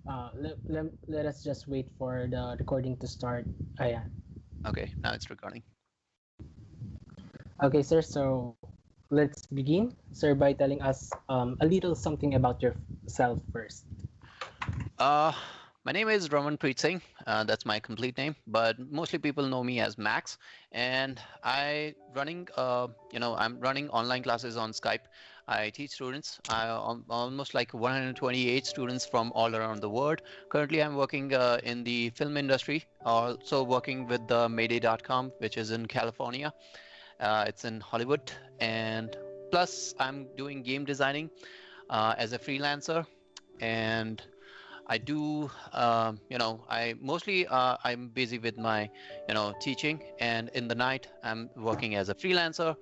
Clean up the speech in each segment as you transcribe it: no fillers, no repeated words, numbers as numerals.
Let us just wait for the recording to start. Ayan. Okay, now it's recording. Okay, sir. So let's begin, sir, by telling us a little something about yourself first. Uh, my name is Raman Preet Singh. That's my complete name, but mostly people know me as Max. And I'm running online classes on Skype. I teach students. Almost like 128 students from all around the world. Currently, I'm working in the film industry. Also working with the Mayday.com, which is in California. It's in Hollywood, and plus I'm doing game designing as a freelancer and I do, I mostly I'm busy with my, teaching, and in the night I'm working as a freelancer,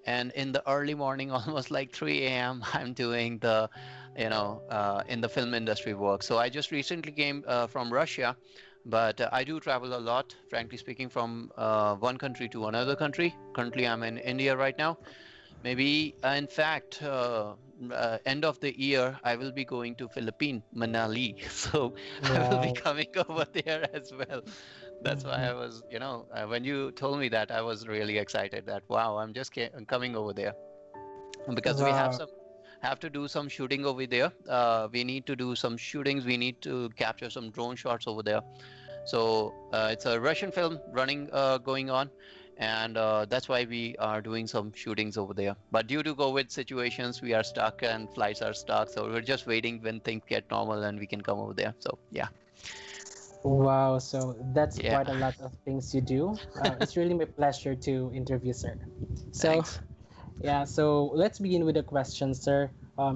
and in the early morning, almost like 3 a.m., I'm doing the, in the film industry work. So I just recently came from Russia, but I do travel a lot, frankly speaking, from one country to another country. Currently, I'm in India right now. Maybe, in fact, end of the year, I will be going to Philippines, Manali. So I will be Wow. coming over there as well. That's why Mhm. I was, when you told me that, I was really excited that, wow, coming over there because we Wow. have to do some shooting over there. We need to do some shootings. We need to capture some drone shots over there. So it's a Russian film going on, and that's why we are doing some shootings over there. But due to COVID situations, we are stuck and flights are stuck. So we're just waiting when things get normal and we can come over there. So yeah, Wow. So that's yeah. quite a lot of things you do. It's really my pleasure to interview, sir. So, Thanks. yeah, so let's begin with a question, sir.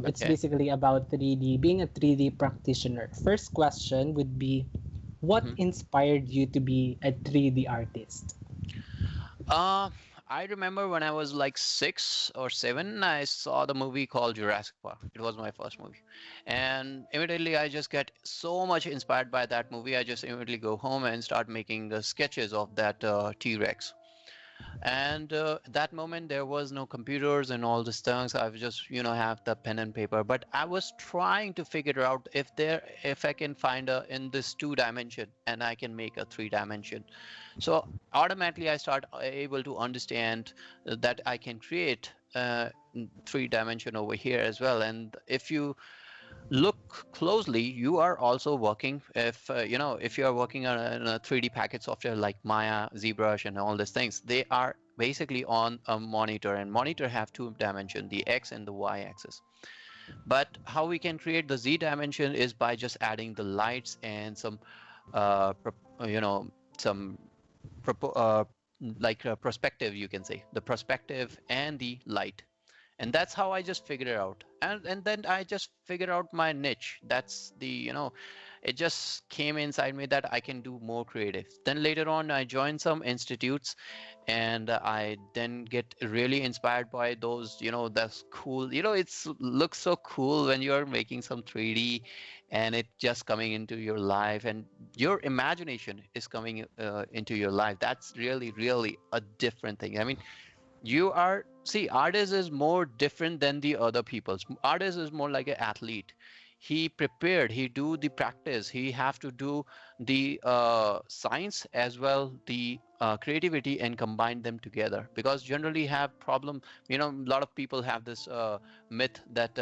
It's Okay. basically about 3D, being a 3D practitioner. First question would be, what hmm inspired you to be a 3D artist? Uh, I remember when I was like 6 or 7, I saw the movie called Jurassic Park. It was my first movie. And immediately I just get so much inspired by that movie. I just immediately go home and start making sketches of that T-Rex. And that moment there was no computers and all these things. I was just have the pen and paper, but I was trying to figure out if I can find a in this 2 dimension and I can make a 3 dimension. So automatically I start able to understand that I can create 3 dimension over here as well. And if you look closely, you are also working, if you are working on a 3D package software like Maya, ZBrush, and all these things, they are basically on a monitor, and monitor have 2 dimension, the X and the Y axis. But how we can create the Z dimension is by just adding the lights and some uh, you know some uh, perspective, you can say the perspective and the light. And that's how I just figured it out. And then I just figured out my niche. That's the it just came inside me that I can do more creative. Then later on I joined some institutes, and I then get really inspired by those, that's cool, it's looks so cool when you're making some 3D and it just coming into your life, and your imagination is coming into your life. That's really really a different thing. I mean, you are see, artist is more different than the other people's. Artist is more like an athlete. He prepared, he do the practice, he have to do the science as well, the creativity, and combine them together. Because generally have problem, a lot of people have this myth that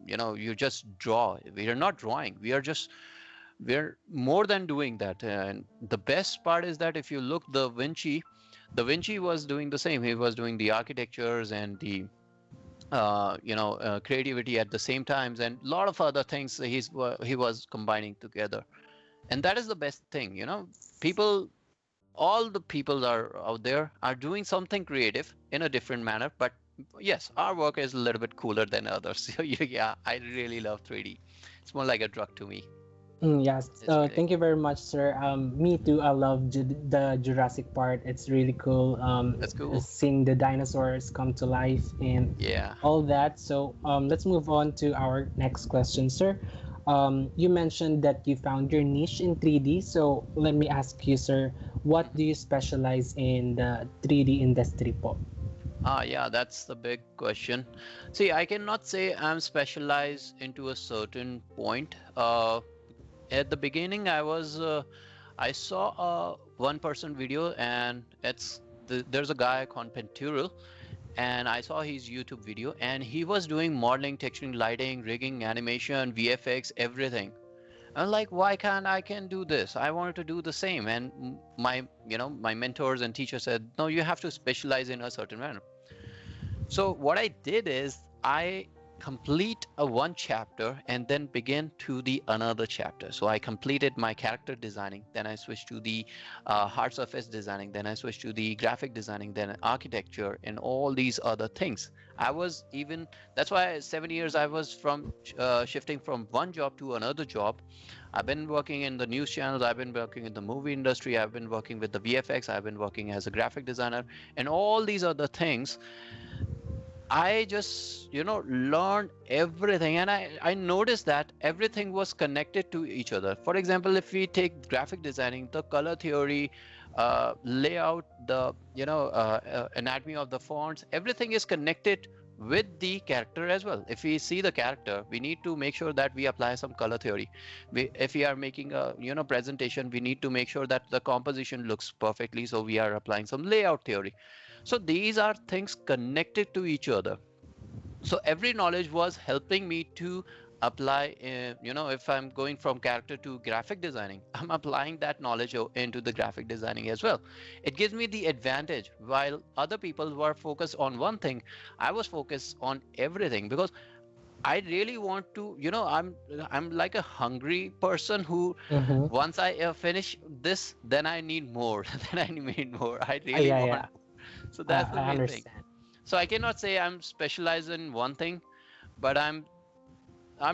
you just draw. We are not drawing, we're more than doing that. And the best part is that if you look, Da Vinci was doing the same. He was doing the architectures and the creativity at the same times, and a lot of other things he was combining together. And that is the best thing. People, all the people are out there are doing something creative in a different manner. But yes, our work is a little bit cooler than others. So yeah, I really love 3D. It's more like a drug to me. Yes, It's really thank you very much, sir. Me too. I love the Jurassic part. It's really cool. that's cool. Seeing the dinosaurs come to life and Yeah. all that. So let's move on to our next question, sir. You mentioned that you found your niche in 3D. So let me ask you, sir, what do you specialize in the 3D industry po? Yeah, that's the big question. See, I cannot say I'm specialized into a certain point. At the beginning, I saw a one-person video, and there's a guy called Penturo, and I saw his YouTube video, and he was doing modeling, texturing, lighting, rigging, animation, VFX, everything. I'm like, why can't I can do this? I wanted to do the same. And my mentors and teachers said, no, you have to specialize in a certain manner. So what I did is I complete a one chapter and then begin to the another chapter. So I completed my character designing, then I switched to the hard surface designing, then I switched to the graphic designing, then architecture and all these other things. I was even That's why 7 years I was from shifting from one job to another job. I've been working in the news channels, I've been working in the movie industry, I've been working with the VFX, I've been working as a graphic designer, and all these other things. I just, learned everything, and I noticed that everything was connected to each other. For example, if we take graphic designing, the color theory, layout, the, anatomy of the fonts, everything is connected with the character as well. If we see the character, we need to make sure that we apply some color theory. If we are making a, presentation, we need to make sure that the composition looks perfectly. So we are applying some layout theory. So these are things connected to each other. So every knowledge was helping me to apply, if I'm going from character to graphic designing, I'm applying that knowledge into the graphic designing as well. It gives me the advantage. While other people were focused on one thing, I was focused on everything, because I really want to, I'm like a hungry person who, Mm-hmm. once I finish this, then I need more. Then I need more. I really Yeah, want. yeah. So that's the I main thing. understand. So I cannot say I'm specialized in one thing, but I'm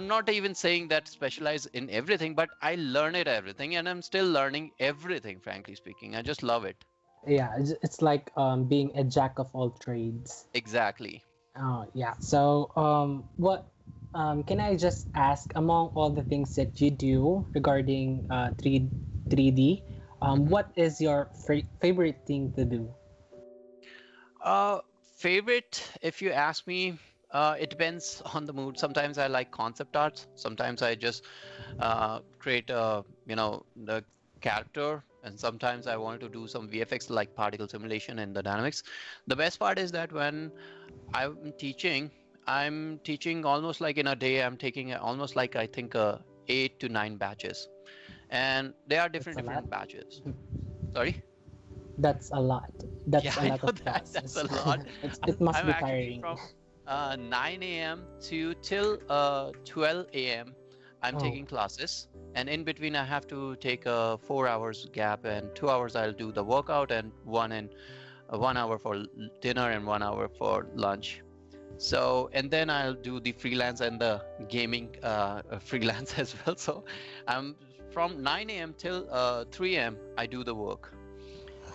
not even saying that specialize in everything, but I learn it everything, and I'm still learning everything, frankly speaking. I just love it. Yeah, it's like being a jack of all trades. Exactly. Oh, yeah. So, what can I just ask, among all the things that you do regarding 3D, hmm what is your favorite thing to do? Uh, Favorite, if you ask me, it depends on the mood. Sometimes I like concept arts. Sometimes I just create the character, and sometimes I want to do some VFX like particle simulation and the dynamics. The best part is that when I'm teaching, I'm teaching almost like in a day, I'm taking almost like, I think, 8 to 9 batches, and they are That's different a lot. different batches. Sorry. That's a lot. Yeah, That's a I lot know of that. That's a classes. lot. It must I'm be actually tiring. from 9 a.m. to till 12 a.m. I'm Oh, taking classes, and in between I have to take a 4 hours gap, and 2 hours I'll do the workout, and 1 hour for dinner and 1 hour for lunch. So, and then I'll do the freelance and the gaming freelance as well. So, I'm from 9 a.m. till 3 a.m. I do the work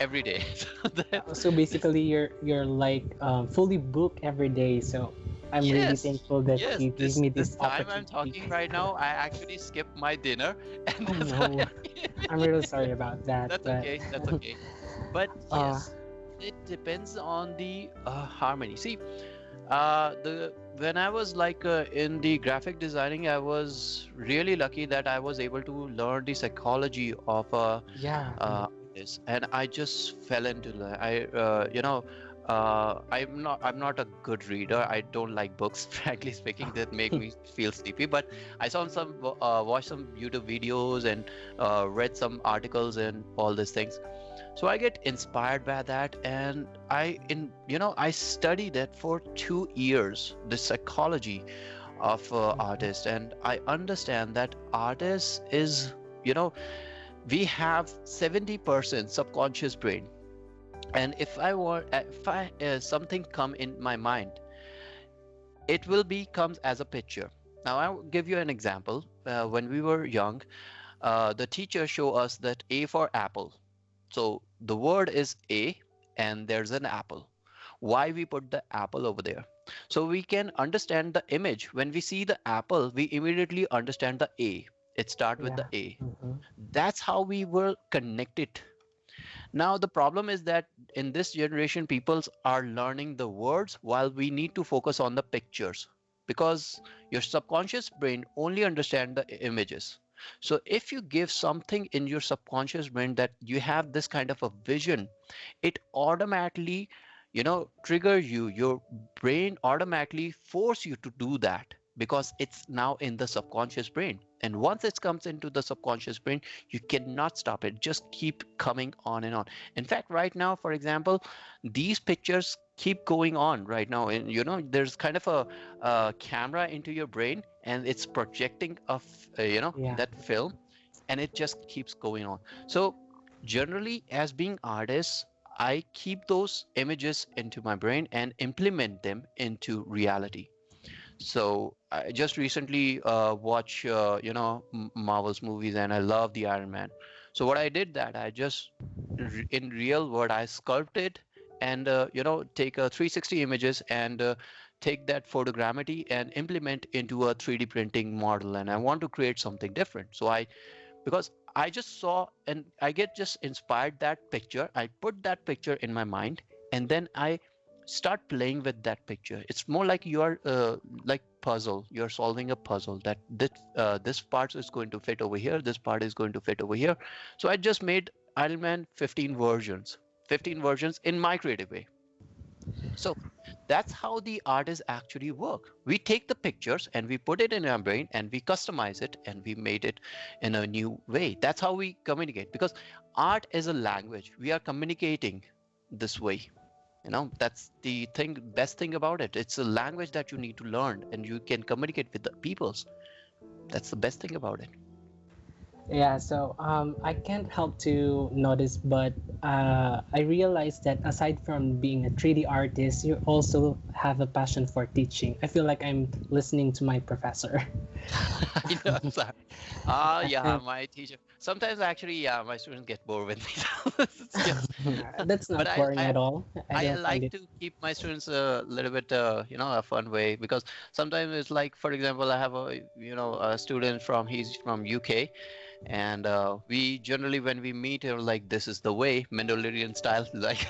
every day. So that's so basically you're like fully booked every day. So I'm really Yes, thankful that yes. you gave This me this this time I'm opportunity. talking right now, I actually skip my dinner, and Oh that's no, why. I'm really sorry about that, That's but okay. That's okay. But uh, yes, it depends on the harmony. See, the when I was like in the graphic designing, I was really lucky that I was able to learn the psychology of a yeah. artist, and I just fell into that. I'm not a good reader. I don't like books, frankly speaking, that make me feel sleepy. But I saw watched some YouTube videos, and read some articles and all these things. So I get inspired by that, and I studied it for 2 years, the psychology of artists, and I understand that artist is, you know we have 70% subconscious brain. And if something come in my mind, it will be comes as a picture. Now I'll give you an example. When we were young, the teacher show us that A for apple. So the word is A, and there's an apple. Why we put the apple over there? So we can understand the image. When we see the apple, we immediately understand the A. It start with the Yeah. A. Hmm. That's how we were connected. Now the problem is that in this generation, people are learning the words while we need to focus on the pictures, because your subconscious brain only understand the images. So if you give something in your subconscious brain that you have this kind of a vision, it automatically, trigger you. Your brain automatically force you to do that because it's now in the subconscious brain. And once it comes into the subconscious brain, you cannot stop it. Just keep coming on and on. In fact, right now, for example, these pictures keep going on right now. And there's kind of a camera into your brain, and it's projecting Yeah. that film, and it just keeps going on. So generally, as being artists, I keep those images into my brain and implement them into reality. So I just recently watched, Marvel's movies, and I love the Iron Man. So what I did that I just in real world I sculpted and take 360 images and take that photogrammetry and implement into a 3D printing model. And I want to create something different. So because I just saw and I get just inspired that picture. I put that picture in my mind, and then I start playing with that picture. It's more like you are like puzzle. You're solving a puzzle that this part is going to fit over here. This part is going to fit over here. So I just made Iron Man 15 versions in my creative way. So that's how the artists actually work. We take the pictures and we put it in our brain and we customize it and we made it in a new way. That's how we communicate, because art is a language. We are communicating this way. That's the best thing about it. It's a language that you need to learn and you can communicate with the peoples. That's the best thing about it. Yeah, so I can't help to notice, but I realized that aside from being a 3D artist, you also have a passion for teaching. I feel like I'm listening to my professor. I know, sorry. Yeah, my teacher. Sometimes actually, yeah, my students get bored with me. It's just, That's but not boring at all. I I don't find like it. to keep my students a little bit, a fun way, because sometimes it's like, for example, I have a student he's from UK, and we generally when we meet are like, this is the way, Mendelian style, like,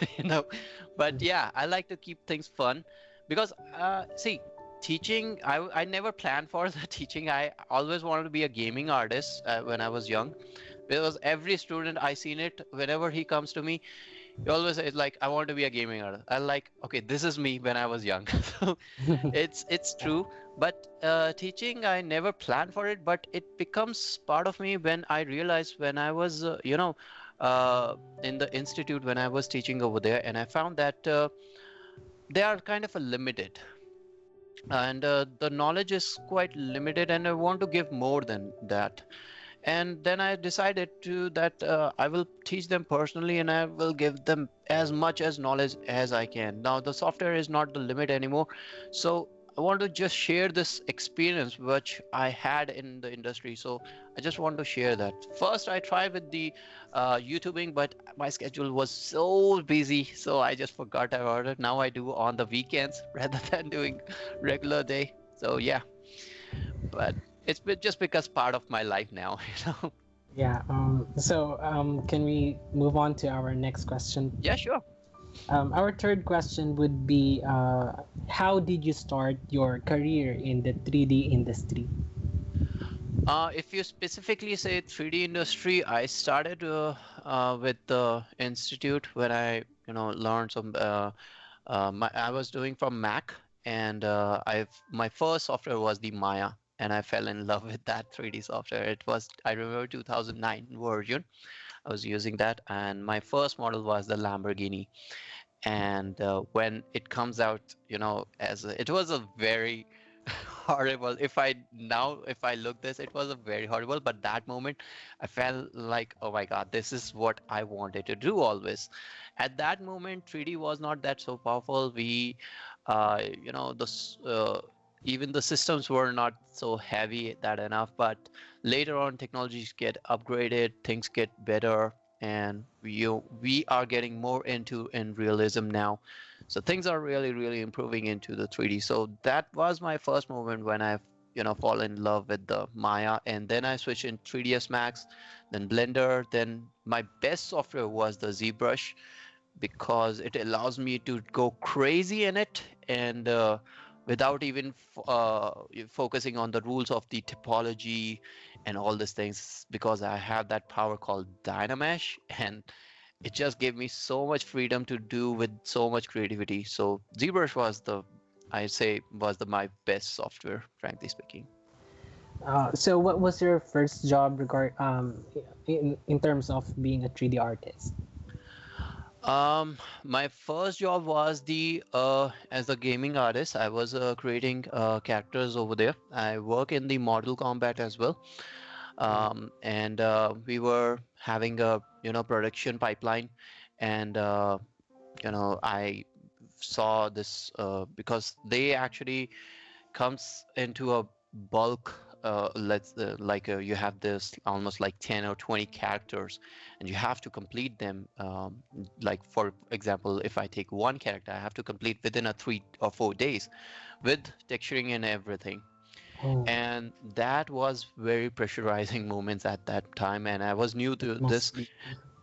but yeah, I like to keep things fun, because see, teaching, I never planned for the teaching. I always wanted to be a gaming artist when I was young, because every student I seen it, whenever he comes to me, he always says like, I want to be a gaming artist. I like, okay, this is me when I was young. So it's Yeah. true. But teaching, I never planned for it, but it becomes part of me when I realized, when I was in the institute, when I was teaching over there, and I found that they are kind of a limited, and the knowledge is quite limited, and I want to give more than that. And then I decided to that I will teach them personally, and I will give them as much as knowledge as I can. Now the software is not the limit anymore, so I want to just share this experience which I had in the industry. So I just want to share that. First I tried with the YouTubing, but my schedule was so busy, so I just forgot about it. Now I do on the weekends rather than doing regular day. So yeah, but just because part of my life now. Yeah. So can we move on to our next question? Yeah, sure. Our third question would be, how did you start your career in the 3D industry? If you specifically say 3D industry, I started with the institute when I, learned some. I was doing from Mac, and my first software was the Maya, and I fell in love with that 3D software. It was, I remember, 2009 version. I was using that, and my first model was the Lamborghini. And when it comes out, it was a very horrible. If I look this, it was a very horrible, but that moment I felt like, oh my god, this is what I wanted to do always. At that moment 3D was not that so powerful. We you know the s- Even the systems were not so heavy that enough, but later on technologies get upgraded, things get better, and we are getting more into in realism now. So things are really really improving into the 3D. So that was my first moment when I fall in love with the Maya, and then I switched in 3ds Max, then Blender. Then my best software was the ZBrush, because it allows me to go crazy in it, and without even focusing on the rules of the topology and all these things, because I have that power called Dynamesh, and it just gave me so much freedom to do with so much creativity. So ZBrush was I say, was my best software, frankly speaking. So what was your first job in terms of being a 3D artist? My first job was the as a gaming artist. I was creating characters over there. I work in the Mortal Kombat as well. And we were having a production pipeline, and I saw this because they actually comes into a bulk. Let's like You have this almost like 10 or 20 characters, and you have to complete them. Like for example, if I take one character, I have to complete within a 3 or 4 days with texturing and everything. Oh, And that was very pressurizing moments at that time, and I was new to it this. must be.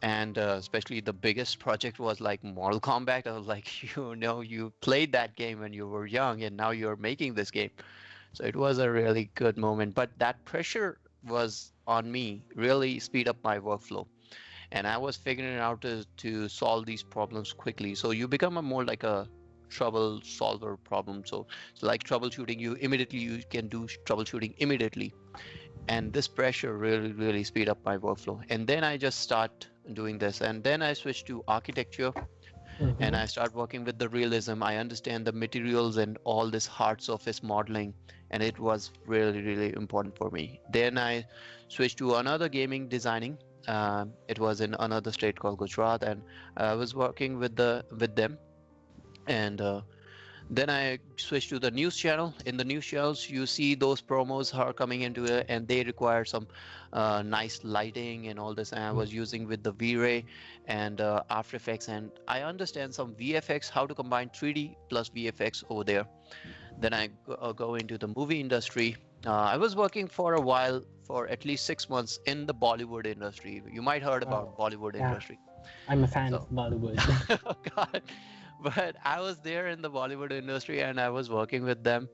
And especially the biggest project was like Mortal Kombat. I was like, you played that game when you were young, and now you're making this game. So it was a really good moment, but that pressure was on me really speed up my workflow, and I was figuring out to solve these problems quickly. So you become a more like a trouble solver problem. So like troubleshooting, you can do troubleshooting immediately, and this pressure really speed up my workflow. And then I just start doing this, and then I switch to architecture, and Mm-hmm. I start working with the realism. I understand the materials and all this hard surface modeling, and it was really important for me. Then I switched to another gaming designing. It was in another state called Gujarat, and I was working with them. And then I switched to the news channel. In the news channels, you see those promos are coming into it, and they require some nice lighting and all this. And I was using with the V-Ray and After Effects, and I understand some VFX, how to combine 3D plus VFX over there. Then I go into the movie industry. I was working for a while, for at least 6 months, in the Bollywood industry. You might heard Wow. about Bollywood Yeah, industry. I'm a fan of So Bollywood. oh God. But I was there in the Bollywood industry, and I was working with them.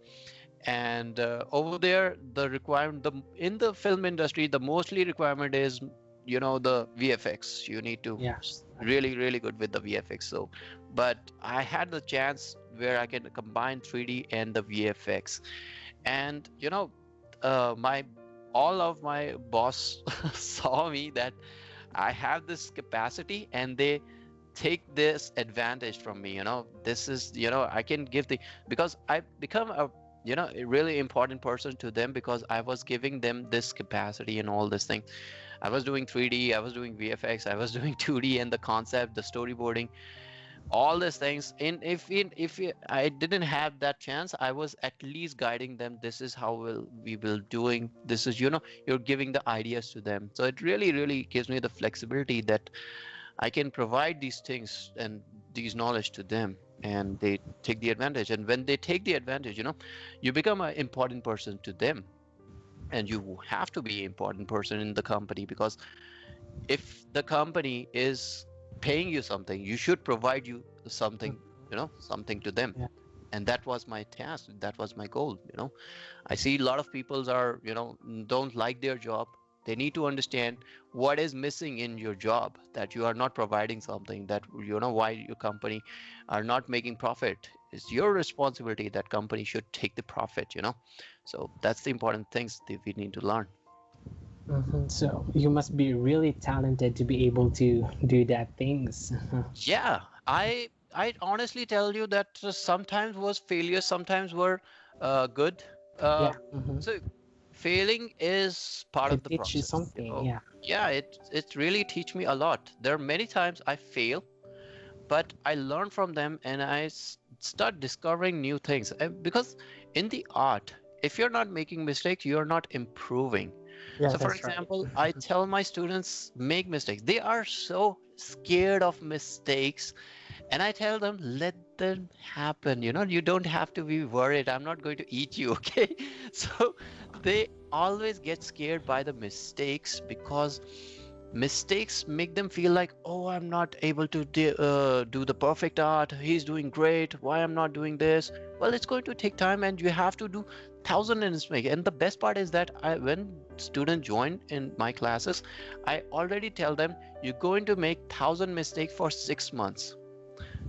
And over there, the requirement, in the film industry, the mostly requirement is, the VFX. You need to Yeah. really good with the VFX. So, but I had the chance where I can combine 3D and the VFX. And my all of my boss saw me that I have this capacity, and they take this advantage from me. This is, I can give because I become a really important person to them, because I was giving them this capacity and all this thing. I was doing 3D, I was doing VFX, I was doing 2D, and the concept, the storyboarding, all these things. And if I didn't have that chance, I was at least guiding them. This is how we will doing this. Is, you're giving the ideas to them. So it really gives me the flexibility that I can provide these things and these knowledge to them, and they take the advantage. And when they take the advantage, you become an important person to them, and you have to be an important person in the company, because if the company is paying you something, you should provide you something, something to them. Yeah. And that was my task. That was my goal. I see a lot of people are, don't like their job. They need to understand what is missing in your job, that you are not providing something, that why your company are not making profit. It's your responsibility. That company should take the profit. So that's the important things that we need to learn. So you must be really talented to be able to do that things. Yeah, I honestly tell you that sometimes was failures, sometimes were good. Uh, Yeah. Hmm. so failing is part of It the teach you process. something. Yeah. Yeah, it really teach me a lot. There are many times I fail, but I learn from them, and I start discovering new things. Because in the art, if you're not making mistakes, you're not improving. Yeah, So for that's right. example, I tell my students, make mistakes. They are so scared of mistakes, and I tell them, let them happen. You don't have to be worried. I'm not going to eat you, okay? So they always get scared by the mistakes, because Mistakes make them feel like, oh, I'm not able to do the perfect art. He's doing great. Why I'm not doing this? Well, it's going to take time, and you have to do thousand mistakes. And the best part is that when students join in my classes, I already tell them you're going to make thousand mistakes for 6 months.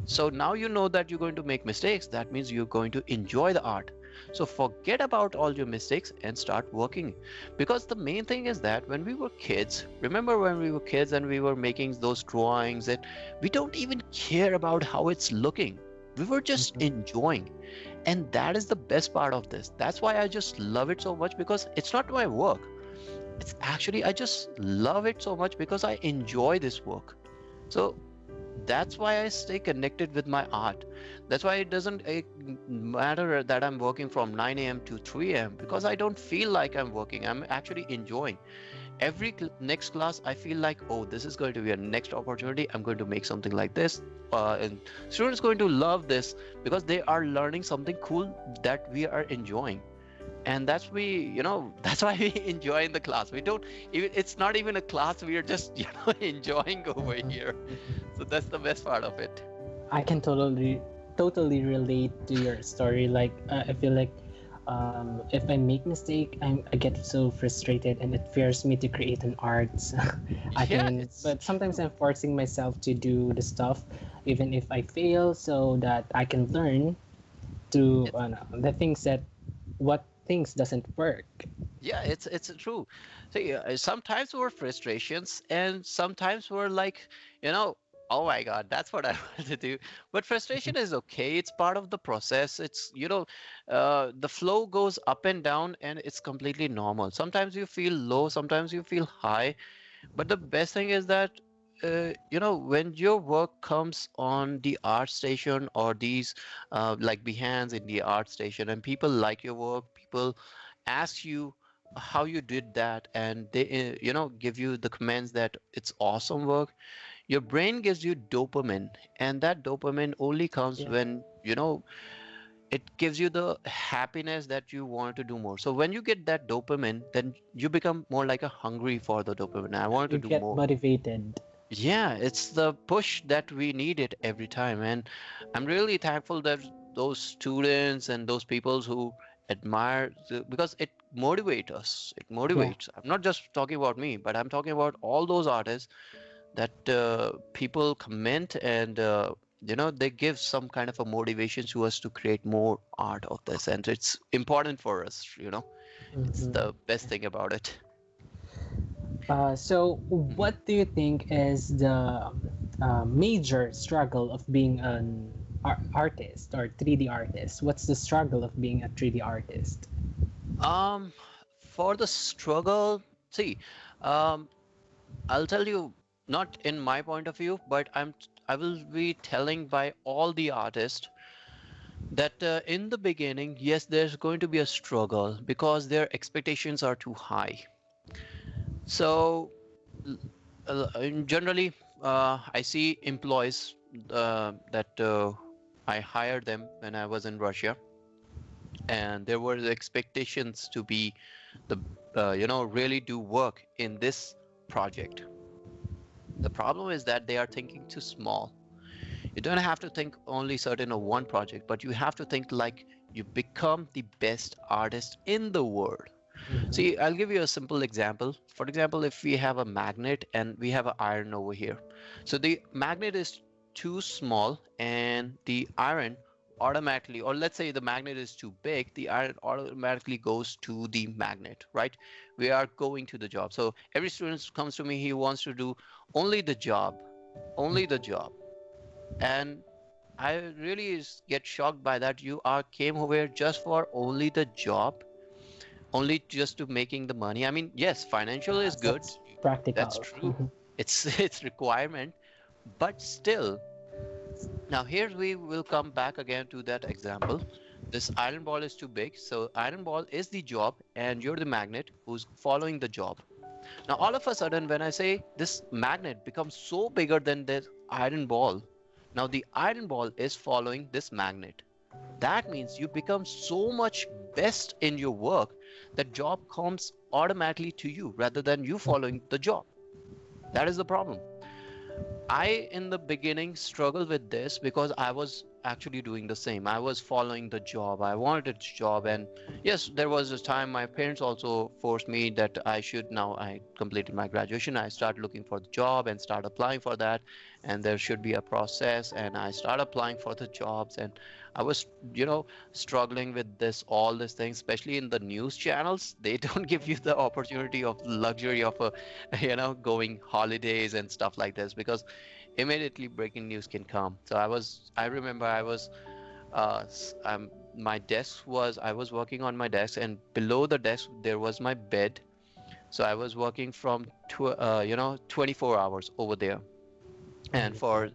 So now you know that you're going to make mistakes. That means you're going to enjoy the art. So forget about all your mistakes and start working. Because the main thing is that when we were kids, remember when we were kids and we were making those drawings, and we don't even care about how it's looking. We were just Mhm. enjoying. And that is the best part of this. That's why I just love it so much, because it's not my work. It's actually, I just love it so much because I enjoy this work. So that's why I stay connected with my art. That's why it doesn't matter that I'm working from 9 a.m. to 3 a.m. because I don't feel like I'm working. I'm actually enjoying. Every next class, I feel like, oh, this is going to be a next opportunity. I'm going to make something like this. And students going to love this because they are learning something cool that we are enjoying. And that's why we enjoy in the class. We don't even, it's not even a class. We are just, enjoying over here. So that's the best part of it. I can totally relate to your story. Like I feel like if I make mistake, I get so frustrated, and it fears me to create an art. I Yeah, can, it's but sometimes true. I'm forcing myself to do the stuff, even if I fail, so that I can learn to It's the things that what things doesn't work. yeah, it's true. See, sometimes we're frustrations, and sometimes we're like, you know, oh my God, that's what I want to do. But frustration is okay. It's part of the process. The flow goes up and down, and it's completely normal. Sometimes you feel low, sometimes you feel high. But the best thing is that, when your work comes on the art station or these like Behance in the art station, and people like your work, people ask you how you did that, and they, give you the comments that it's awesome work. Your brain gives you dopamine, and that dopamine only comes Yeah, when, it gives you the happiness that you want to do more. So when you get that dopamine, then you become more like a hungry for the dopamine. I want to you do get more. motivated. Yeah, it's the push that we need it every time. And I'm really thankful that those students and those people who admire because it motivates us. It Yeah, motivates. I'm not just talking about me, but I'm talking about all those artists that people comment, and they give some kind of a motivation to us to create more art of this, and it's important for us. It's hmm. the best thing about it. So, Mhm. what do you think is the major struggle of being an artist or 3D artist? What's the struggle of being a 3D artist? um for the struggle, see, um I'll tell you, not in my point of view, but I will be telling by all the artists that in the beginning, yes, there's going to be a struggle because their expectations are too high. So l- generally, I see employees that I hired them when I was in Russia, and there were the expectations to be the really do work in this project. The problem is that they are thinking too small. You don't have to think only certain of one project, but you have to think like you become the best artist in the world. Mhm. See, I'll give you a simple example. For example, if we have a magnet and we have an iron over here. So the magnet is too small and the iron automatically, or let's say the magnet is too big, the iron automatically goes to the magnet, right? We are going to the job. So every student comes to me, he wants to do only the job, only the job. And I really get shocked by that. You are came over here just for only the job, only just to making the money. I mean, yes, financial is good. That's That's practical. true. It's it's requirement, but still. Now here we will come back again to that example. This iron ball is too big, so iron ball is the job, and you're the magnet who's following the job. Now all of a sudden, when I say this magnet becomes so bigger than the iron ball, now the iron ball is following this magnet. That means you become so much best in your work that job comes automatically to you rather than you following the job. That is the problem. I, in the beginning, struggled with this because I was actually doing the same. I was following the job. I wanted a job. And yes, there was a time my parents also forced me that I should now, I completed my graduation. I start looking for the job and start applying for that. And there should be a process. And I start applying for the jobs. And I was, struggling with this, all these things, especially in the news channels. They don't give you the opportunity of luxury of a, going holidays and stuff like this, because immediately breaking news can come. So I remember I was, my desk was, I was working on my desk, and below the desk there was my bed. So I was working from 24 hours over there. And for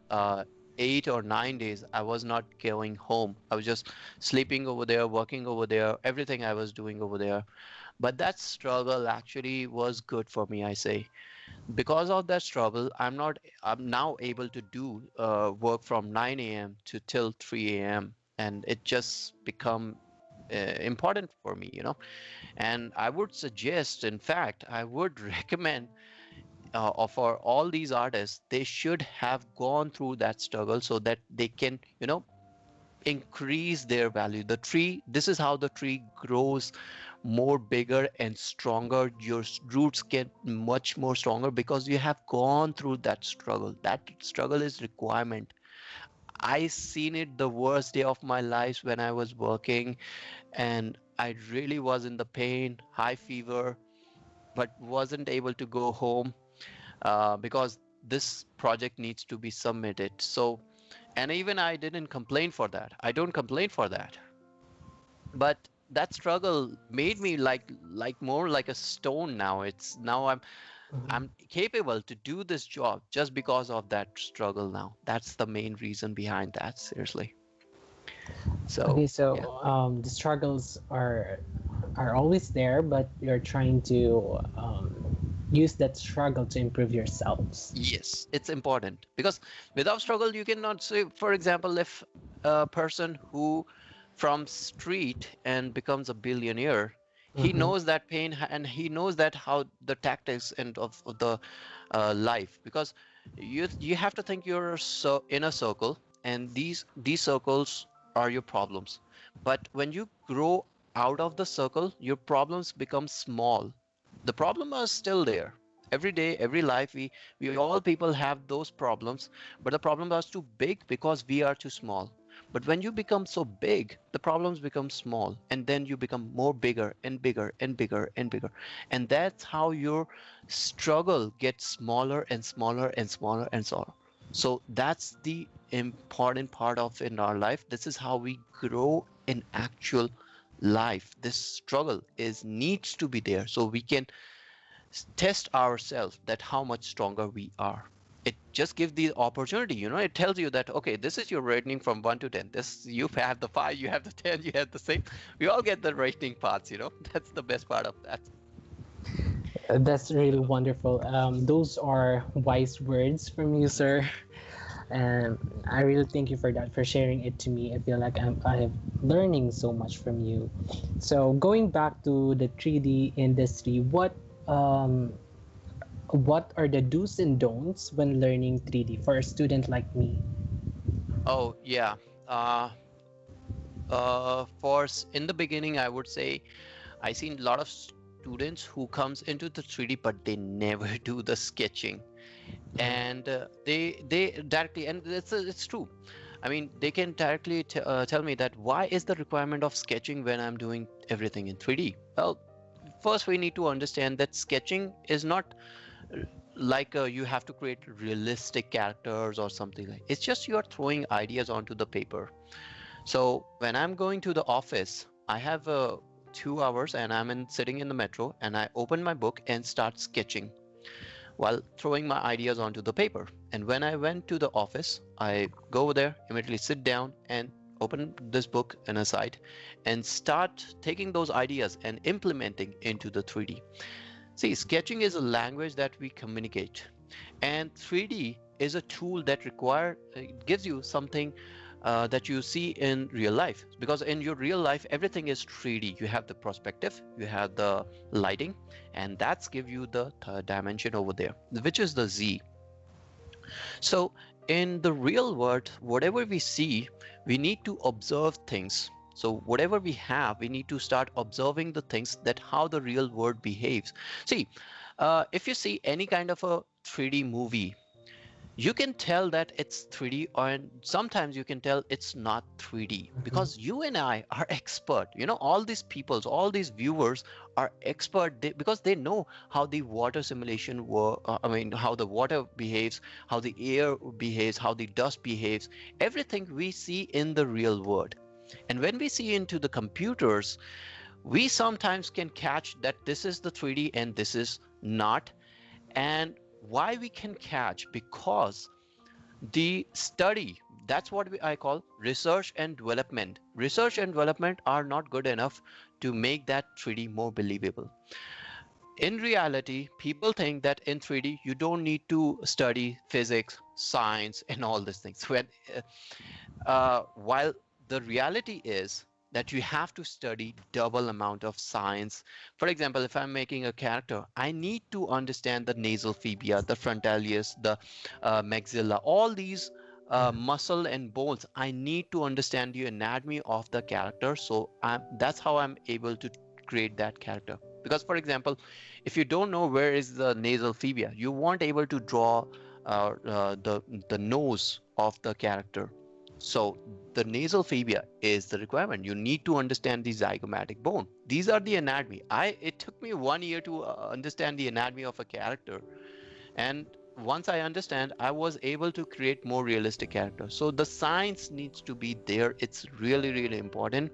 8 or 9 days, I was not going home. I was just sleeping over there, working over there, everything I was doing over there. But that struggle actually was good for me, I say. Because of that struggle, I'm now able to do work from 9 a.m. to till 3 a.m. And it just become important for me, and I would suggest, in fact, I would recommend, for all these artists, they should have gone through that struggle so that they can, increase their value. The tree, this is how the tree grows more bigger and stronger. Your roots get much more stronger because you have gone through that struggle. That struggle is requirement. I seen it the worst day of my life when I was working, and I really was in the pain, high fever, but wasn't able to go home because this project needs to be submitted. So, and even I didn't complain for that. I don't complain for that. But that struggle made me like more like a stone now. It's now I'm capable to do this job just because of that struggle now. That's the main reason behind that, seriously. So, Okay, so yeah. the struggles are always there, but you're trying to use that struggle to improve yourselves. Yes, it's important because without struggle, you cannot say, for example, if a person who from street and becomes a billionaire, he Mm-hmm. knows that pain and he knows that how the tactics and of the life, because you have to think you're so in a circle, and these circles are your problems. But when you grow out of the circle, your problems become small. The problem are still there. Every day, every life, we all people have those problems, but the problem is too big because we are too small. But when you become so big, the problems become small, and then you become more bigger and bigger and bigger and bigger. And that's how your struggle gets smaller and smaller and smaller and smaller. So that's the important part of in our life. This is how we grow in actual life. This struggle is needs to be there so we can test ourselves that how much stronger we are. It just gives the opportunity, it tells you that, okay, this is your rating from 1 to 10. This, you have the 5, you have the 10, you have the same. We all get the rating parts. That's the best part of that. That's really wonderful. Those are wise words from you, sir. And I really thank you for that, for sharing it to me. I feel like I'm learning so much from you. So going back to the 3D industry, what are the do's and don'ts when learning 3D for a student like me? Oh, yeah. uh in the beginning, I would say I seen a lot of students who comes into the 3D, but they never do the sketching. And they directly, and it's true. I mean, they can directly tell me that why is the requirement of sketching when I'm doing everything in 3D? Well, first we need to understand that sketching is not like you have to create realistic characters or something. Like, it's just you are throwing ideas onto the paper. So when I'm going to the office, I have 2 hours and sitting in the metro, and I open my book and start sketching while throwing my ideas onto the paper. And when I went to the office, I go over there, immediately sit down and open this book on a side and start taking those ideas and implementing into the 3D. See, sketching is a language that we communicate, and 3D is a tool that gives you something that you see in real life, because in your real life everything is 3D. You have the perspective, you have the lighting, and that's give you the third dimension over there, which is the Z. So in the real world, whatever we see, we need to observe things. So whatever we have, we need to start observing the things, that how the real world behaves. See, if you see any kind of a 3D movie, you can tell that it's 3D, and sometimes you can tell it's not 3D, Mhm. because you and I are expert. All these peoples, all these viewers are expert, because they know how the water simulation work. I mean, how the water behaves, how the air behaves, how the dust behaves. Everything we see in the real world. And when we see into the computers, we sometimes can catch that this is the 3D and this is not. And why we can catch? Because the study, that's what I call research and development. Research and development are not good enough to make that 3D more believable. In reality, people think that in 3D you don't need to study physics, science, and all these things. While the reality is that you have to study double amount of science. For example, if I'm making a character, I need to understand the nasal fibia, the frontalis, the maxilla, all these Mhm. muscle and bones. I need to understand the anatomy of the character. So that's how I'm able to create that character. Because, for example, if you don't know where is the nasal fibia, you won't able to draw the nose of the character. So the nasal fibia is the requirement. You need to understand the zygomatic bone. These are the anatomy. It took me 1 year to understand the anatomy of a character, and once I understand, I was able to create more realistic characters. So the science needs to be there. It's really, really important.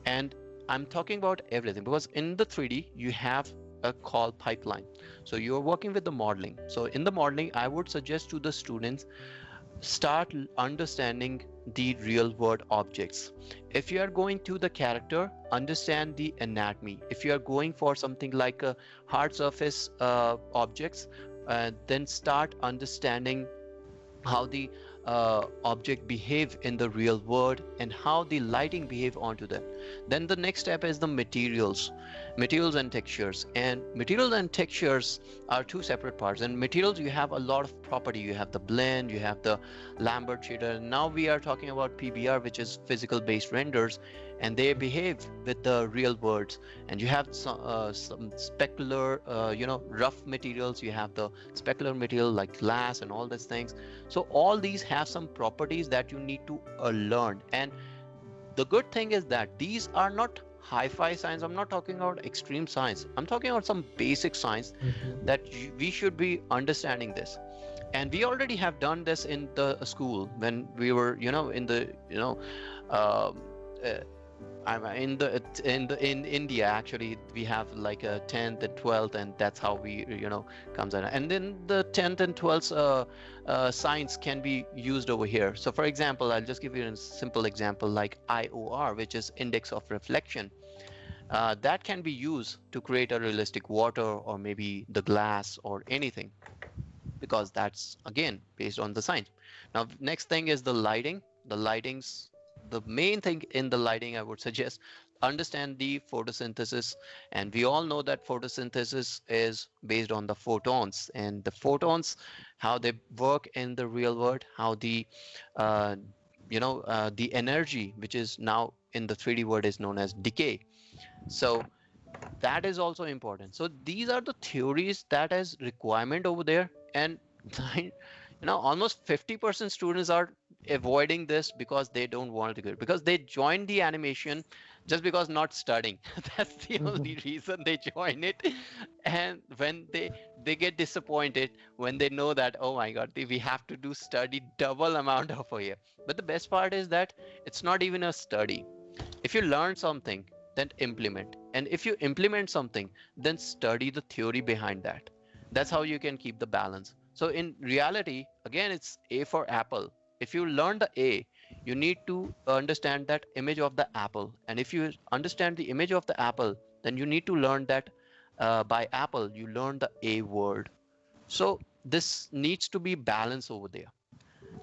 And I'm talking about everything, because in the 3D you have a call pipeline. So you're working with the modeling. So in the modeling, I would suggest to the students, start understanding the real world objects. If you are going to the character, understand the anatomy. If you are going for something like a hard surface objects, then start understanding how the object behave in the real world, and how the lighting behave onto them. Then the next step is the materials and textures. And materials and textures are two separate parts. And materials, you have a lot of property. You have the blend, you have the Lambert shader. Now we are talking about PBR, which is physical based renders, and they behave with the real worlds. And you have some specular, rough materials. You have the specular material like glass and all these things. So all these have some properties that you need to learn. And the good thing is that these are not hi-fi science. I'm not talking about extreme science. I'm talking about some basic science, Mhm. that we should be understanding this. And we already have done this in the school when we were, in the, um, uh, I'm in India. Actually, we have like a 10th and 12th, and that's how we comes in. And then the 10th and 12th science can be used over here. So, for example, I'll just give you a simple example like IOR, which is index of reflection. That can be used to create a realistic water, or maybe the glass or anything, because that's again based on the science. Now, next thing is the lighting. The main thing in the lighting, I would suggest, understand the photosynthesis. And we all know that photosynthesis is based on the photons, and the photons, how they work in the real world, how uh, the energy, which is now in the 3D world, is known as decay. So that is also important. So these are the theories that is requirement over there. And almost 50% students are avoiding this because they don't want to go, because they join the animation just because not studying. That's the Mhm. only reason they join it. And when they get disappointed when they know that, oh my god, we have to do study double amount of a year. But the best part is that it's not even a study. If you learn something, then implement. And if you implement something, then study the theory behind that. That's how you can keep the balance. So in reality, again, it's A for apple. If you learn the A, you need to understand that image of the apple. And if you understand the image of the apple, then you need to learn that by apple, you learn the A word. So this needs to be balanced over there.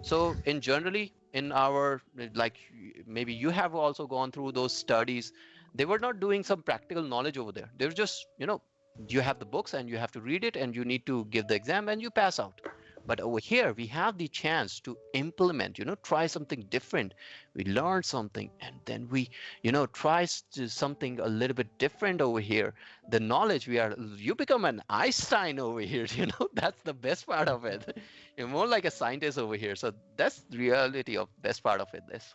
So in generally, in our, like, maybe you have also gone through those studies. They were not doing some practical knowledge over there. They were just, you have the books and you have to read it and you need to give the exam and you pass out. But over here, we have the chance to implement, try something different. We learn something and then we, try something a little bit different over here. The knowledge you become an Einstein over here, that's the best part of it. You're more like a scientist over here. So that's the reality of best part of it. This.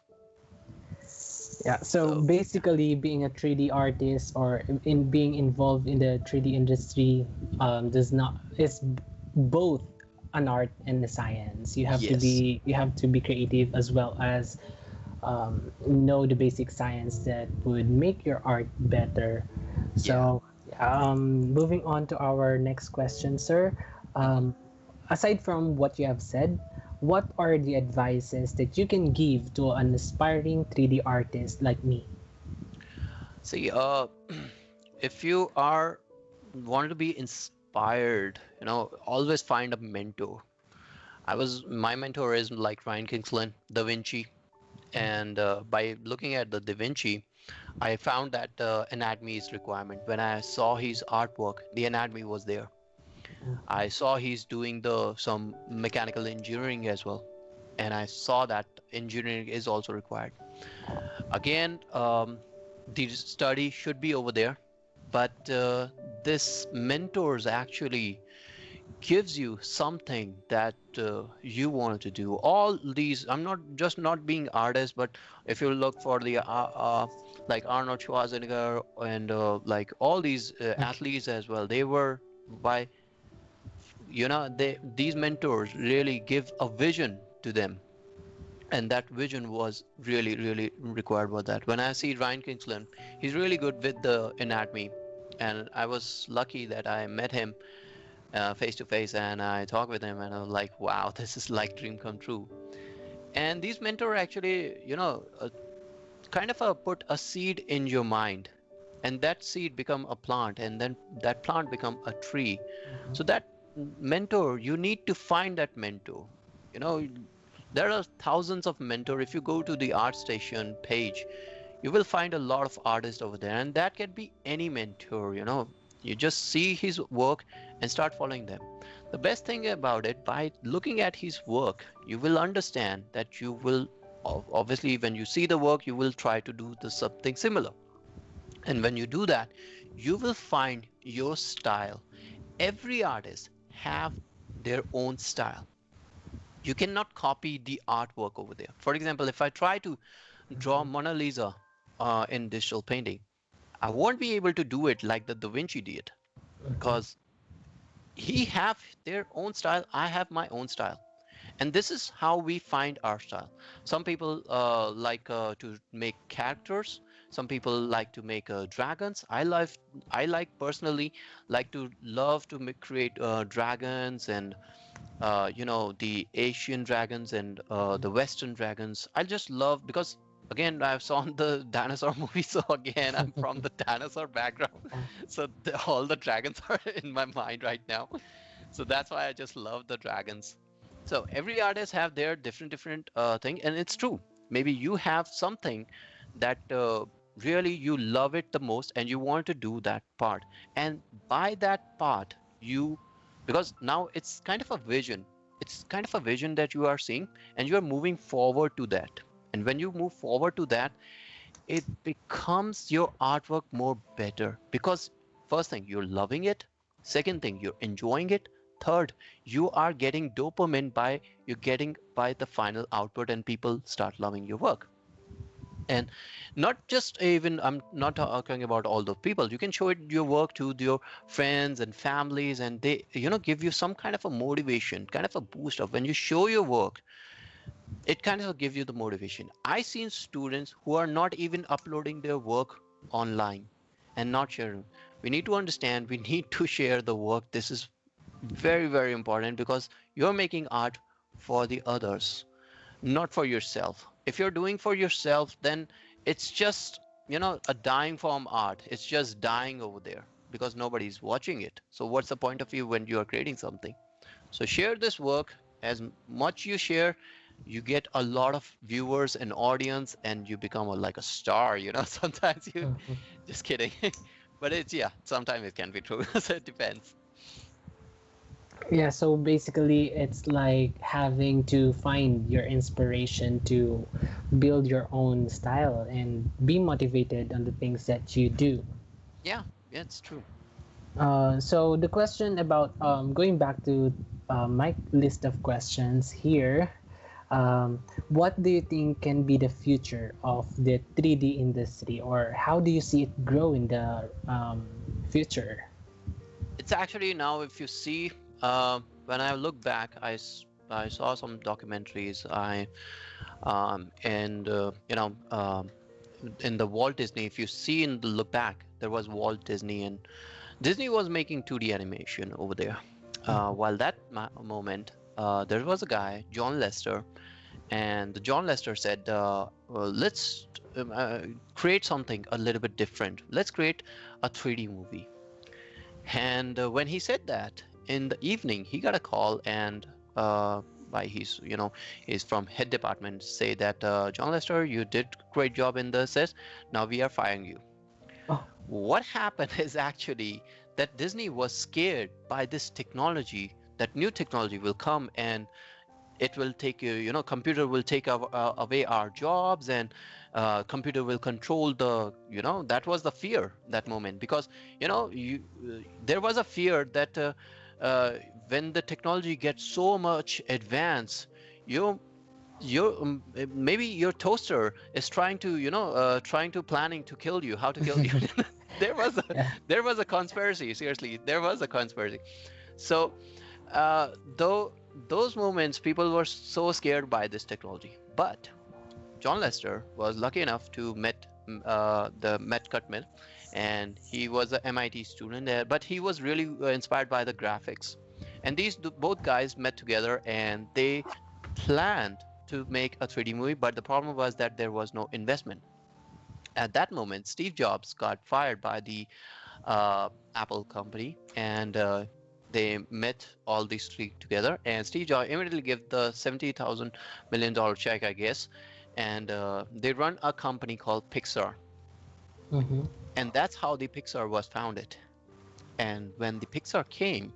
Yeah, so So basically being a 3D artist or in being involved in the 3D industry does not it's both an art and a science. yes. You have to be creative as well as know the basic science that would make your art better. Yeah. So moving on to our next question, sir. Hmm. Um, aside from what you have said, what are the advices that you can give to an aspiring 3D artist like me? See, if you are want to be inspired, always find a mentor. My mentor is like Ryan Kingsland, Da Vinci, and by looking at the Da Vinci, I found that anatomy is requirement. When I saw his artwork, the anatomy was there. I saw he's doing the some mechanical engineering as well, and I saw that engineering is also required. Again, the study should be over there, but this mentors actually gives you something that you wanted to do. All these, I'm not being artist, but if you look for the like Arnold Schwarzenegger and like all these athletes as well, they were by these mentors really give a vision to them, and that vision was really really required for that. When I see Ryan Kingsland, he's really good with the anatomy, and I was lucky that I met him face to face and I talked with him and I was like, wow, this is like dream come true. And these mentor actually, kind of put a seed in your mind, and that seed become a plant, and then that plant become a tree. So that mentor, you need to find that mentor. You know, there are thousands of mentor. If you go to the ArtStation page, you will find a lot of artists over there, and that can be any mentor. You just see his work and start following them. The best thing about it, by looking at his work, you will understand that you will obviously, when you see the work, you will try to do the something similar, and when you do that, you will find your style. Every artist have their own style. You cannot copy the artwork over there. For example, if I try to draw Mona Lisa in digital painting, I won't be able to do it like the Da Vinci did, because he have their own style, I have my own style, and this is how we find our style. Some people like to make characters. Some people like to make dragons. I like personally like to love to create dragons, and the Asian dragons and the Western dragons. I just love, because again, I've saw the dinosaur movie, so again, I'm from the dinosaur background, so all the dragons are in my mind right now. So that's why I just love the dragons. So every artist have their different thing, and it's true. Maybe you have something that really you love it the most, and you want to do that part, and by that part you, because now it's kind of a vision. It's kind of a vision that you are seeing, and you are moving forward to that. And when you move forward to that, it becomes your artwork more better, because first thing, you're loving it. Second thing, you're enjoying it. Third, you are getting dopamine by you're getting by the final output, and people start loving your work. And not just, even I'm not talking about all the people, you can show it your work to your friends and families, and they give you some kind of a motivation, kind of a boost up. When you show your work, it kind of gives you the motivation. I seen students who are not even uploading their work online and not sharing. We need to understand, we need to share the work. This is very very important, because you're making art for the others, not for yourself. If you're doing for yourself, then it's just a dying form art. It's just dying over there because nobody's watching it. So what's the point of you when you are creating something? So share this work as much you share. you get a lot of viewers and audience, and you become like a star, sometimes you Mhm. just kidding. But it's, yeah, sometimes it can be true. So it depends. Yeah, so basically, it's like having to find your inspiration to build your own style and be motivated on the things that you do. Yeah, yeah, it's true. So the question about going back to my list of questions here, what do you think can be the future of the 3D industry, or how do you see it grow in the future? It's actually, now if you see, when I look back, I saw some documentaries. I and in the Walt Disney, if you see in the look back, there was Walt Disney, and Disney was making 2D animation over there. While that moment, there was a guy, John Lester, and John Lester said, well, let's create something a little bit different. Let's create a 3D movie. And when he said that, in the evening, he got a call, and by he's from head department, say that, John Lester, you did great job in the set. Now we are firing you. Oh, What happened is actually that Disney was scared by this technology, that new technology will come, and it will take computer will take away our jobs, and computer will control the, that was the fear that moment, because there was a fear that uh, when the technology gets so much advanced, you maybe your toaster is trying to planning to kill you, how to kill you. there was a yeah. there was a conspiracy, seriously, there was a conspiracy. So though those moments, people were so scared by this technology. But John Lester was lucky enough to met the Met Cutmill, and he was an MIT student there. But he was really inspired by the graphics, and these both guys met together, and they planned to make a 3D movie. But the problem was that there was no investment. At that moment, Steve Jobs got fired by the Apple company, and they met all these three together. And Steve Jobs immediately gave the $70,000 million check, I guess, and they run a company called Pixar, Mm-hmm. and that's how the Pixar was founded. And when the Pixar came,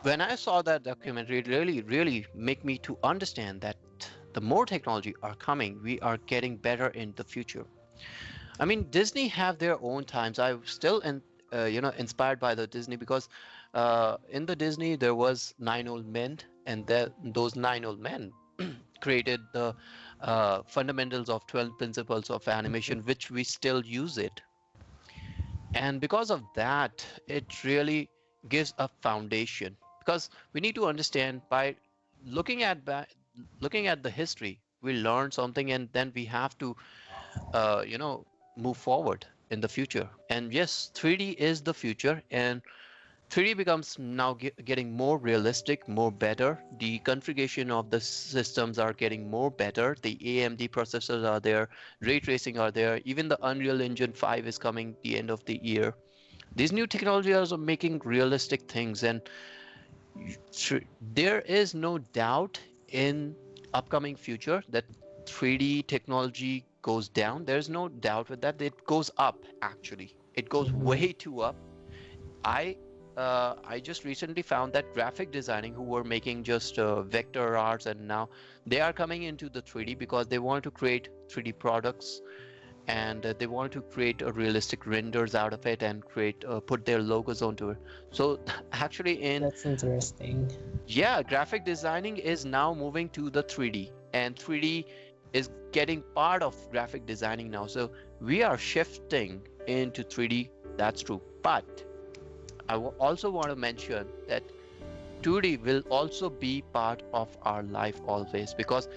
when I saw that documentary, it really, really make me to understand that the more technology are coming, we are getting better in the future. I mean, Disney have their own times. I still inspired by the Disney, because in the Disney there was nine old men, and those nine old men created the fundamentals of 12 principles of animation, which we still use it. And because of that, it really gives a foundation, because we need to understand by looking at looking at the history, we learn something, and then we have to uh, you know move forward in the future. And yes, 3D is the future, and 3D becomes now getting more realistic, more better. The configuration of the systems are getting more better. The AMD processors are there, ray tracing are there, even the Unreal Engine 5 is coming the end of the year. These new technologies are making realistic things, and there is no doubt in upcoming future that 3D technology goes down. There's no doubt with that. It goes up, actually. It goes Mm-hmm. way too up. I I just recently found that graphic designing, who were making just vector arts, and now they are coming into the 3D because they want to create 3D products, and they want to create a realistic renders out of it, and create put their logos onto it. So actually, in That's interesting. yeah, graphic designing is now moving to the 3D, and 3D is getting part of graphic designing now. So we are shifting into 3D. That's true. But I also want to mention that 2D will also be part of our life always, because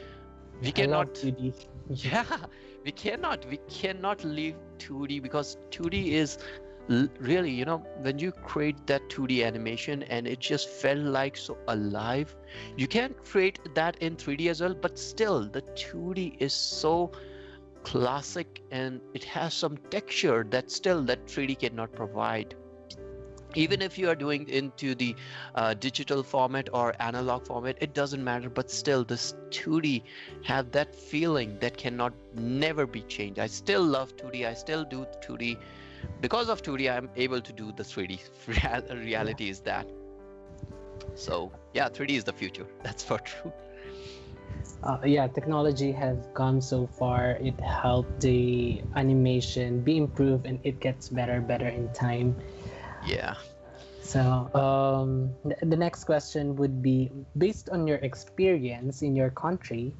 we I love cannot, 2D. yeah, we cannot leave 2D, because 2D is really, when you create that 2D animation and it just felt like so alive, you can create that in 3D as well, but still the 2D is so classic, and it has some texture that still that 3D cannot provide. Even if you are doing into the digital format or analog format, it doesn't matter, but still this 2D have that feeling that cannot never be changed. I still love 2D, I still do 2D. Because of 2D I'm able to do the 3D. Yeah. Reality is that. So yeah, 3D is the future. That's for true. Yeah, technology has come so far. It helped the animation be improved, and it gets better in time. Yeah. So, the next question would be, based on your experience in your country,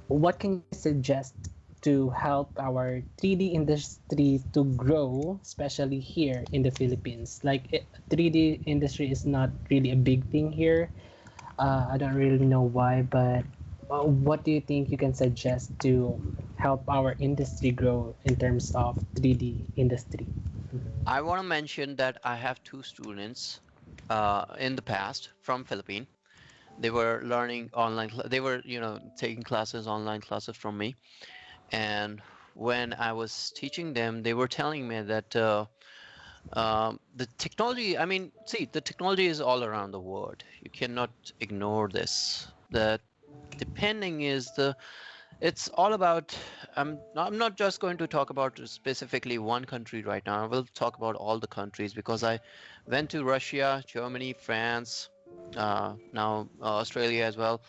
what can you suggest to help our 3D industry to grow, especially here in the Philippines? 3D industry is not really a big thing here. I don't really know why, but what do you think you can suggest to help our industry grow in terms of 3D industry? I want to mention that I have two students in the past from Philippines. They were learning online. They were, taking classes, online classes from me. And when I was teaching them, they were telling me that the technology. I mean, see, the technology is all around the world. You cannot ignore this. The depending is the it's all about. I'm not just going to talk about specifically one country right now. I will talk about all the countries because I went to Russia, Germany, France, now Australia as well,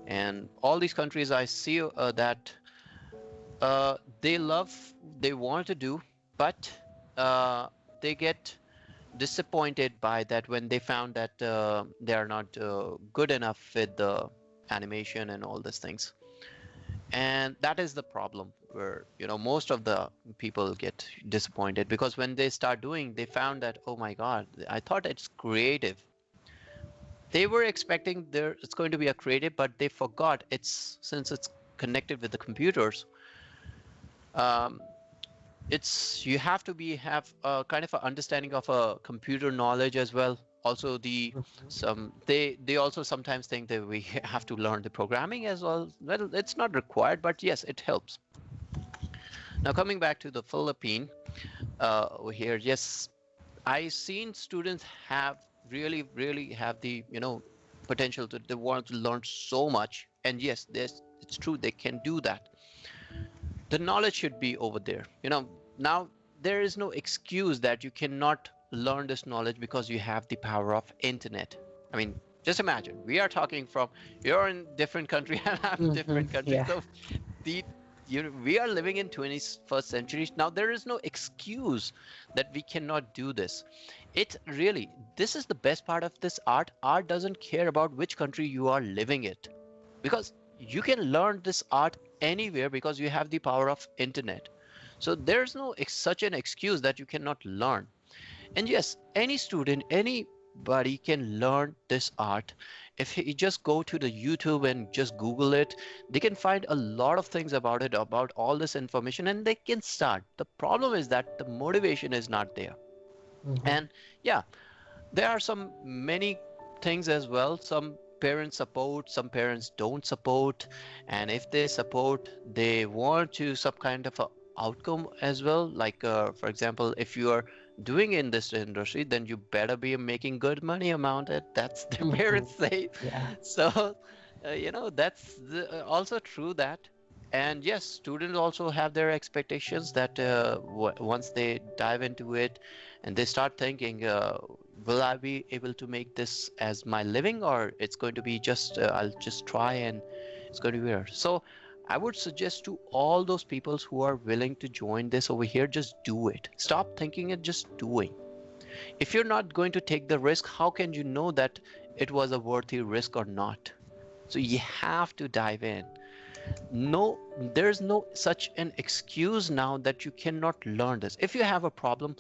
and all these countries. I see that they love, they want to do, but uh, they get disappointed by that when they found that they are not good enough with the animation and all these things. And that is the problem where most of the people get disappointed because when they start doing, they found that, oh my god, I thought it's creative. They were expecting there it's going to be a creative, but they forgot it's since it's connected with the computers. um, it's you have to be have a kind of an understanding of a computer knowledge as well. Also the some they also sometimes think that we have to learn the programming as well. Well, it's not required, but yes, it helps. Now coming back to the Philippine, over here, yes, I seen students have really have the potential to they want to learn so much, and yes, this it's true they can do that. The knowledge should be over there. Now there is no excuse that you cannot learn this knowledge because you have the power of internet. I mean, just imagine we are talking from you're in different country and I'm Mm-hmm. different country. Yeah. So the we are living in 21st century now. There is no excuse that we cannot do this. It really, this is the best part of this art doesn't care about which country you are living it, because you can learn this art anywhere because you have the power of internet. So there's no such an excuse that you cannot learn. And yes, any student, anybody can learn this art. If you just go to the YouTube and just Google it, they can find a lot of things about it, about all this information, and they can start. The problem is that the motivation is not there. Mm-hmm. And yeah, there are some many things as well. Some parents support, some parents don't support, and if they support, they want to some kind of a outcome as well. Like for example, if you are doing in this industry, then you better be making good money amount it. That's the Mm-hmm. parents say. Yeah. So that's also true that. And yes, students also have their expectations that once they dive into it and they start thinking, will I be able to make this as my living, or it's going to be just I'll just try and it's going to be weird. So I would suggest to all those people who are willing to join this over here, just do it. Stop thinking and just doing. If you're not going to take the risk, how can you know that it was a worthy risk or not? So you have to dive in. No, there's no such an excuse now that you cannot learn this. If you have a problem,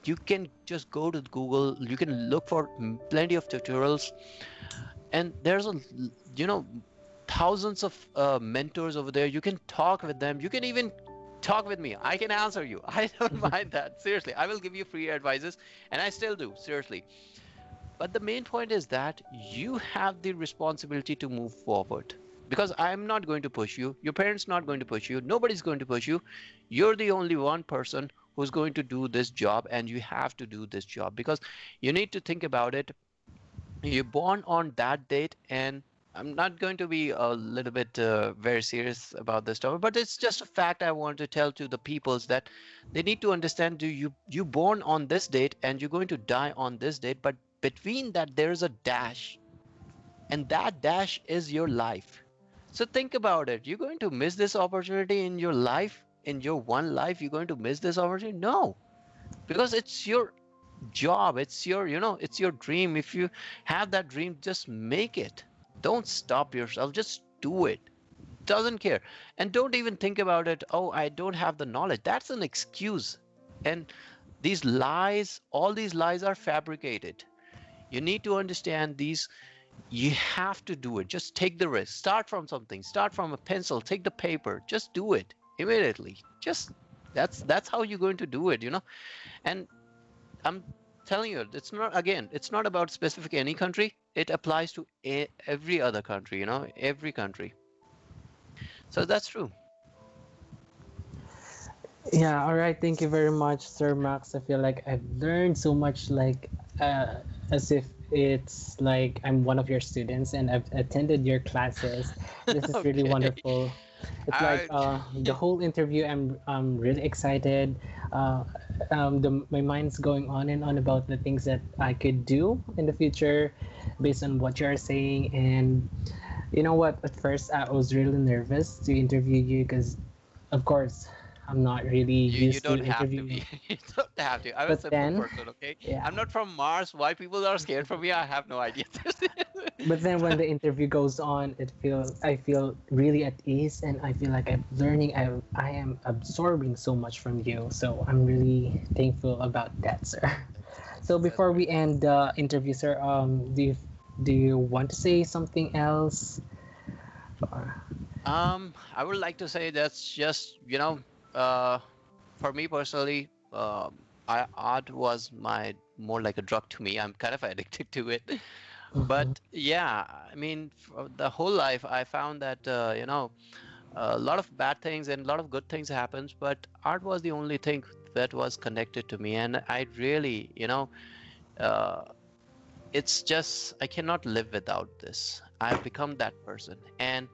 you can just go to Google, you can look for plenty of tutorials, and there's a you know thousands of mentors over there. You can talk with them, you can even talk with me, I can answer you. I don't mind that, seriously. I will give you free advices, and I still do, seriously. But the main point is that you have the responsibility to move forward, because I'm not going to push you, your parents not going to push you, nobody's going to push you. You're the only one person who's going to do this job, and you have to do this job because you need to think about it. You're born on that date, and I'm not going to be a little bit very serious about this topic, but it's just a fact I want to tell to the peoples that they need to understand. Do you born on this date and you're going to die on this date, but between that there's a dash, and that dash is your life. So think about it. You're going to miss this opportunity in your life, in your one life. You're going to miss this opportunity? No, because it's your job, it's your, it's your dream. If you have that dream, just make it. Don't stop yourself, just do it. Doesn't care. And don't even think about it, oh, I don't have the knowledge. That's an excuse. And these lies, all these lies are fabricated. You need to understand these. You have to do it. Just take the risk. Start from something. Start from a pencil. Take the paper. Just do it immediately. Just that's how you're going to do it, And I'm telling you, it's not about specific any country. It applies to every other country, every country. So that's true. Yeah, all right. Thank you very much, Sir Max. I feel like I've learned so much, like, as if it's like I'm one of your students and I've attended your classes. This is really Okay. wonderful. It's like I, the whole interview, I'm really excited. My mind's going on and on about the things that I could do in the future based on what you're saying. And you know what? At first, I was really nervous to interview you because, of course, I'm not really you used to don't have to be. interviewing. You don't have to. I'm a But simple then, person, okay? yeah. I'm not from Mars. Why people are scared from me, I have no idea. But then when the interview goes on, I feel really at ease, and I feel like I'm learning. I am absorbing so much from you. So I'm really thankful about that, sir. So That's before great. we end the interview, sir, do you want to say something else? I would like to say that's just, uh, for me personally, art was my more like a drug to me. I'm kind of addicted to it. Mhm. But yeah, I mean, for the whole life, I found that, a lot of bad things and a lot of good things happens, but art was the only thing that was connected to me. And I really, uh, it's just I cannot live without this. I've become that person, and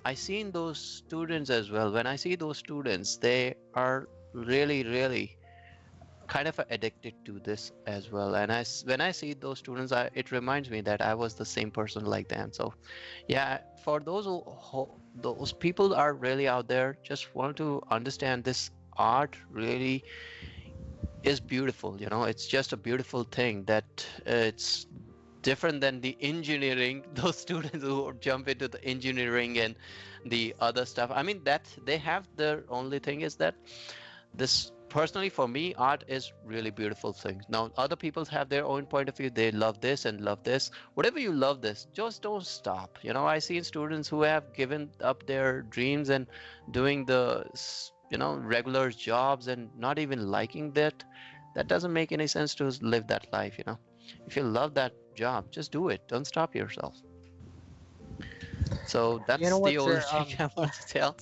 I seen those students as well. When I see those students, they are really, really kind of addicted to this as well. And when I see those students, it reminds me that I was the same person like them. So yeah, for those people are really out there, just want to understand this art really is beautiful. It's just a beautiful thing that it's different than the engineering. Those students who jump into the engineering and the other stuff, I mean, that they have their only thing is that this personally for me, art is really beautiful things. Now other people have their own point of view. They love this and love this. Whatever you love, this just don't stop. I see students who have given up their dreams and doing the regular jobs and not even liking that. That doesn't make any sense to live that life. If you love that job, just do it. Don't stop yourself. So You know that's the what, only sir? thing I want to tell.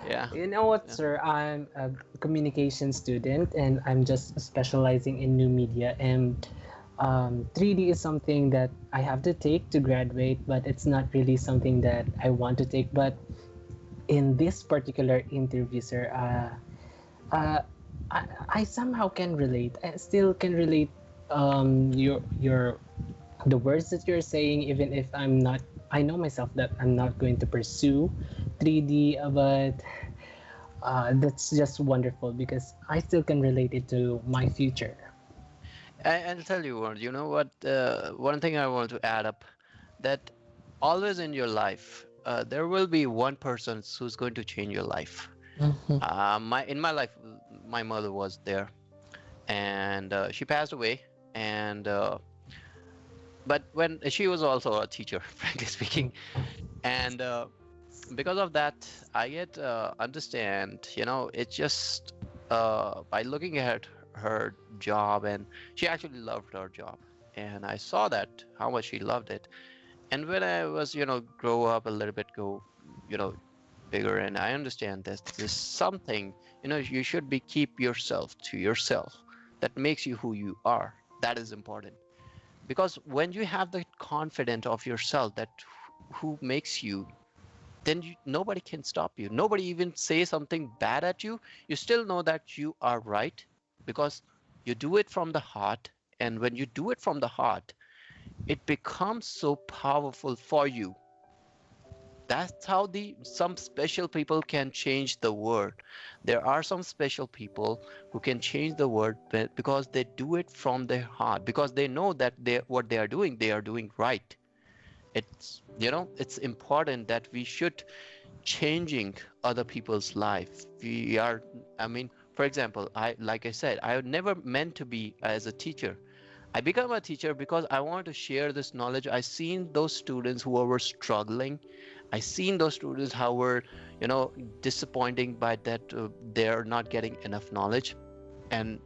Yeah. You know what, Yeah. sir? I'm a communication student, and I'm just specializing in new media. And 3D is something that I have to take to graduate, but it's not really something that I want to take. But in this particular interview, sir, uh, I somehow can relate. I still can relate your the words that you're saying, even if I'm not. I know myself that I'm not going to pursue 3D, but that's just wonderful because I still can relate it to my future. I'll tell you what, what, one thing I want to add up, that always in your life, there will be one person who's going to change your life. Mhm. In my life, my mother was there, and she passed away. And but when she was also a teacher, frankly speaking, and because of that, I get understand. It's just by looking at her job, and she actually loved her job, and I saw that how much she loved it. And when I was, grow up a little bit, go, you know, bigger, and I understand that there's something, you should be keep yourself to yourself that makes you who you are. That is important, because when you have the confidence of yourself, that who makes you, then nobody can stop you. Nobody even say something bad at you. You still know that you are right, because you do it from the heart. And when you do it from the heart, it becomes so powerful for you. That's how the some special people can change the world. There are some special people who can change the world, because they do it from their heart, because they know that what they are doing right. It's important that we should changing other people's life. We are, I mean, for example, like I said, I never meant to be as a teacher. I became a teacher because I wanted to share this knowledge. I seen those students who were struggling. I seen those students how were, disappointing by that, they're not getting enough knowledge. And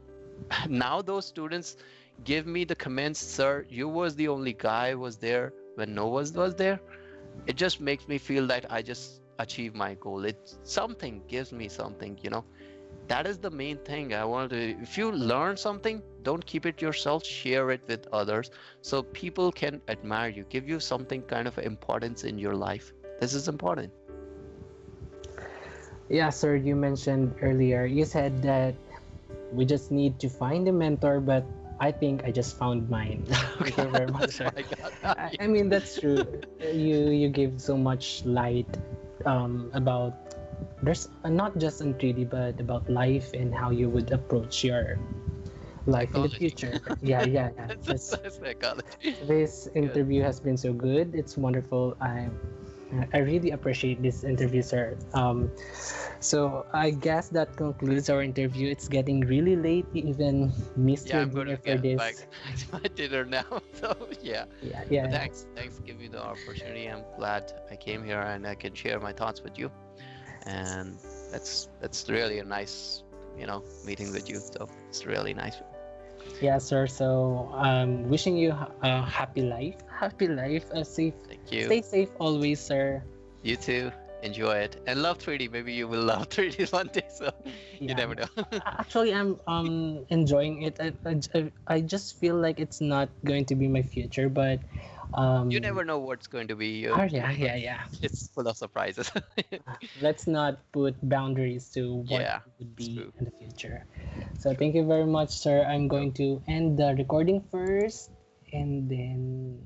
now those students give me the comments, sir, you was the only guy was there when no one was there. It just makes me feel that I just achieved my goal. It something gives me something. That is the main thing I want to. If you learn something, don't keep it yourself, share it with others, so people can admire you, give you something kind of importance in your life. This is important. Yeah, sir, you mentioned earlier, you said that we just need to find a mentor, but I think I just found mine. Thank you very much, sir. My God. I mean, that's true. You give so much light about there's not just in 3D, but about life and how you would approach your life in the Psychology. future. Yeah, yeah, yeah. That's psychology. This Good. interview has been so good. It's wonderful. I really appreciate this interview, sir. So I guess that concludes our interview. It's getting really late. You even missed Yeah, your I'm going dinner to for get back this. to my dinner now. So yeah. Yeah, But yeah. thanks for giving me the opportunity. I'm glad I came here and I can share my thoughts with you. And that's really a nice, meeting with you. So it's really nice. Yeah, sir. So, wishing you a happy life, a safe, Thank you. stay safe always, sir. You too. Enjoy it and love 3D. Maybe you will love 3D one day. So you Yeah. never know. Actually, I'm enjoying it. I just feel like it's not going to be my future, but You never know what's going to be. oh yeah, yeah, yeah. It's full of surprises. Let's not put boundaries to what Yeah, would it's be true. in the future. So True. thank you very much, sir. I'm So, going to end the recording first, and then